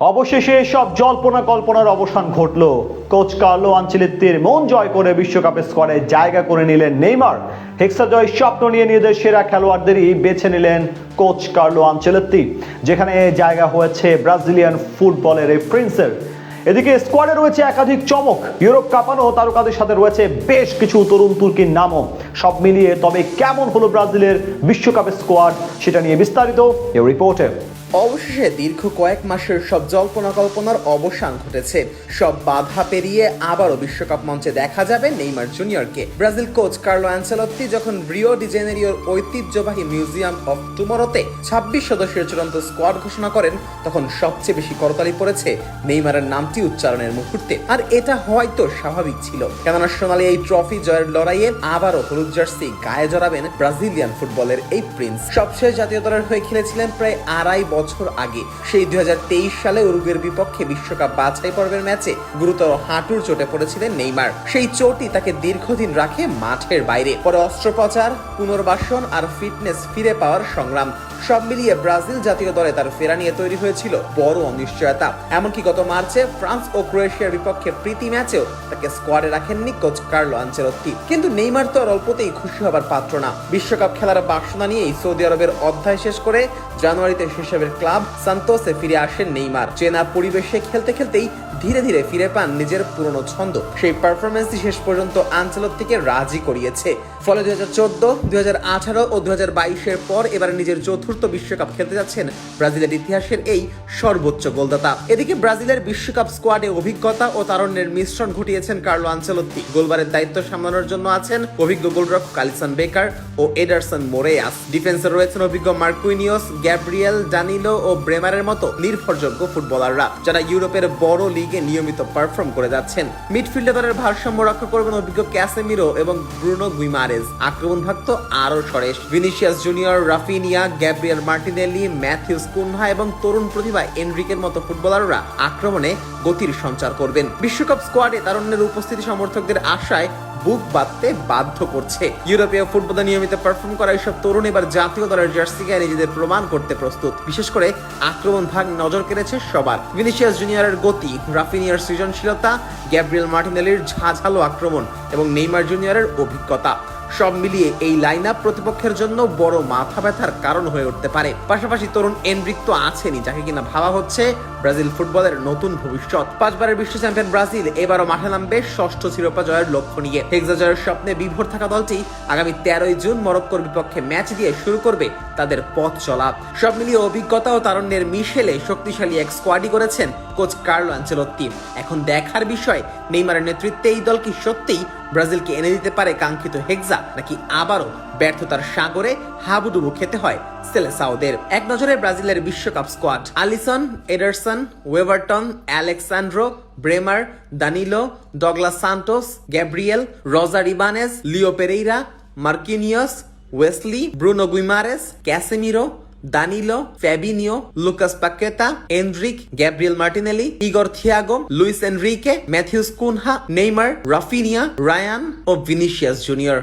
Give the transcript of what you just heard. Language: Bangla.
অবশেষে সব জল্পনা কল্পনার অবসান ঘটল। কোচ কার্লো আনচেলত্তির মন জয় করে বিশ্বকাপে স্কোয়াডে জায়গা করে নিলেন নেইমার। হেক্সা জয়ের স্বপ্ন নিয়ে নিজেদের সেরা খেলোয়াড়দেরই বেছে নিলেন কোচ কার্লো আনচেলত্তি, যেখানে জায়গা হয়েছে ব্রাজিলিয়ান ফুটবলের এই প্রিন্সের। এদিকে স্কোয়াডে রয়েছে একাধিক চমক, ইউরোপ কাঁপানো তারকাদের সাথে রয়েছে বেশ কিছু তরুণ তুর্কির নামও। সব মিলিয়ে তবে কেমন হলো ব্রাজিলের বিশ্বকাপের স্কোয়াড, সেটা নিয়ে বিস্তারিত এই রিপোর্টে। অবশেষে দীর্ঘ কয়েক মাসের সব জল্পনা কল্পনার অবসান ঘটেছে। সব বাধা পেরিয়ে আবারও বিশ্বকাপ মঞ্চে দেখা যাবে নেইমার জুনিয়রকে। ব্রাজিল কোচ কার্লো আনচেলত্তি যখন রিও ডি জেনেরিওর ঐতিহ্যবাহী মিউজিয়াম অফ টুমোরোতে 26 সদস্যের চূড়ান্ত স্কোয়াড ঘোষণা করেন, তখন সবচেয়ে বেশি করতালি পড়েছে নেইমারের নামটি উচ্চারণের মুহূর্তে। আর এটা হয়তো স্বাভাবিক ছিল, কেননা সোনালী এই ট্রফি জয়ের লড়াইয়ে আবারও হলুদ জার্সি গায়ে জড়াবেন ব্রাজিলিয়ান ফুটবলের এই প্রিন্স। সবশেষ জাতীয় দলের হয়ে খেলেছিলেন প্রায় 2.5 বছর আগে। সেই 2023 সালে উরুগুয়ের বিপক্ষে বিশ্বকাপ বাছাই পর্বের ম্যাচে গুরুতর হাঁটুর চোটে পড়েছিলেন নেইমার। সেই চোটই তাকে দীর্ঘদিন রাখে মাঠের বাইরে। পরে অস্ত্রোপচার, পুনর্বাসন আর ফিটনেস ফিরে পাওয়ার সংগ্রাম, সব মিলিয়ে ব্রাজিল জাতীয় দলে তার ফেরা নিয়ে তৈরি হয়েছিল বড় অনিশ্চয়তা। এমনকি গত মার্চে ফ্রান্স ও ক্রোয়েশিয়ার বিপক্ষে প্রীতি ম্যাচেও তাকে স্কোয়াডে রাখেননি কোচ কার্লো আনচেলত্তি। কিন্তু নেইমার তো আর অল্পতেই খুশি হবার পাত্র না। বিশ্বকাপ খেলার বাসনা নিয়েই সৌদি আরবের অধ্যায় শেষ করে জানুয়ারিতে শৈশবের ক্লাব সান্তোসে ফিরে আসেন নেইমার। চেনা পরিবেশে খেলতে খেলতেই ধীরে ধীরে ফিরে পান নিজের পুরনো ছন্দ। সেই পারফরমেন্সই শেষ পর্যন্ত আনচেলত্তিকে রাজি করিয়েছে। ফলে 2014, 2018 ও 2022-এর পর এবার নিজের চতুর্থ বিশ্বকাপ খেলতে যাচ্ছেন ব্রাজিলের ইতিহাসের এই সর্বোচ্চ গোলদাতা। এদিকে ব্রাজিলের বিশ্বকাপ স্কোয়াডে অভিজ্ঞতা ও তারুণ্যের মিশ্রণ ঘটিয়েছেন কার্লো আনচেলত্তি। গোলবারের দায়িত্ব সামলানোর জন্য আছেন অভিজ্ঞ গোলরক্ষক আলিসন বেকার ও এডারসন মোরেয়াস। ডিফেন্সে রয়েছেন অভিজ্ঞ মার্কুইনিওস, গ্যাব্রিয়েল, দানিলো ও ব্রেমারের মতো নির্ভরযোগ্য ফুটবলাররা, যারা ইউরোপের বড় লিগে নিয়মিত পারফর্ম করে যাচ্ছেন। মিডফিল্ডে দলের ভারসাম্য রক্ষা করবেন অভিজ্ঞ ক্যাসেমিরো এবং ব্রুনো গুইমারেজ। আক্রমণ ভাগ তো আরো সরেস। Vinicius Junior, Raphinha, Gabriel Martinelli, Matheus Cunha এবং তরুণ প্রতিভা এনরিকের মতো ফুটবলাররা আক্রমণে গতির সঞ্চার করবেন। বিশ্বকাপ স্কোয়াডে তারুণ্যের উপস্থিতি সমর্থকদের আশায় বুক বাঁধতে বাধ্য করছে। ইউরোপীয় ফুটবলে নিয়মিত পারফর্ম করা এইসব তরুণ এবার জাতীয় দলের জার্সি গায়ে নিজেদের প্রমাণ করতে প্রস্তুত। বিশেষ করে আক্রমণ ভাগ নজর কেড়েছে সবার। ভিনিসিয়াস জুনিয়রের গতি, রাফিনিয়ার সৃজনশীলতা, গ্যাব্রিয়েল মার্টিনেলির ঝাঁঝালো আক্রমণ এবং নেইমার জুনিয়রের অভিজ্ঞতা, সব মিলিয়ে এই লাইন আপ প্রতিপক্ষের জন্য বড় মাথা ব্যথার কারণ হয়ে উঠতে পারে। পাশাপাশি তরুণ এনরিক তো আছেনই, যাকে কিনা ভাবা হচ্ছে ব্রাজিল ফুটবলের নতুন ভবিষ্যৎ। 5 বারের বিশ্ব চ্যাম্পিয়ন ব্রাজিল এবারও মাঠে নামবে ষষ্ঠ শিরোপা জয়ের লক্ষ্য নিয়ে। হেক্সা জয়ের স্বপ্নে বিভোর থাকা দলটি আগামী 13 জুন মরক্কোর বিপক্ষে ম্যাচ দিয়ে শুরু করবে তাদের পথ চলা। সব মিলিয়ে অভিজ্ঞতা ও তারুণ্যের মিশেলে শক্তিশালী এক স্কোয়াডই করেছেন কোচ কার্লো আনচেলত্তি। এখন দেখার বিষয়, নেইমারের নেতৃত্বে এই দল কি সত্যিই ব্রাজিলকে এনে দিতে পারে কাঙ্ক্ষিত হেক্সা, নাকি আবারও ব্যর্থতার সাগরে হাবুডুবু খেতে হয় সেলেসাওদের। এক নজরে ব্রাজিলের বিশ্বকাপ squad: Alisson, Ederson, Weverton, Alexsandro, Bremer, Danilo, Douglas Santos, Gabriel, Roger Ibanez, Leo Pereira, Marquinhos, Wesley, Bruno Guimaraes, Casemiro, Danilo, Fabinho, Lucas Paqueta, Endrick, Gabriel Martinelli, Igor Thiago, Luiz Henrique, Matheus Cunha, Neymar, Raphinha, Rayan ও ভিনিসিয়াস জুনিয়র।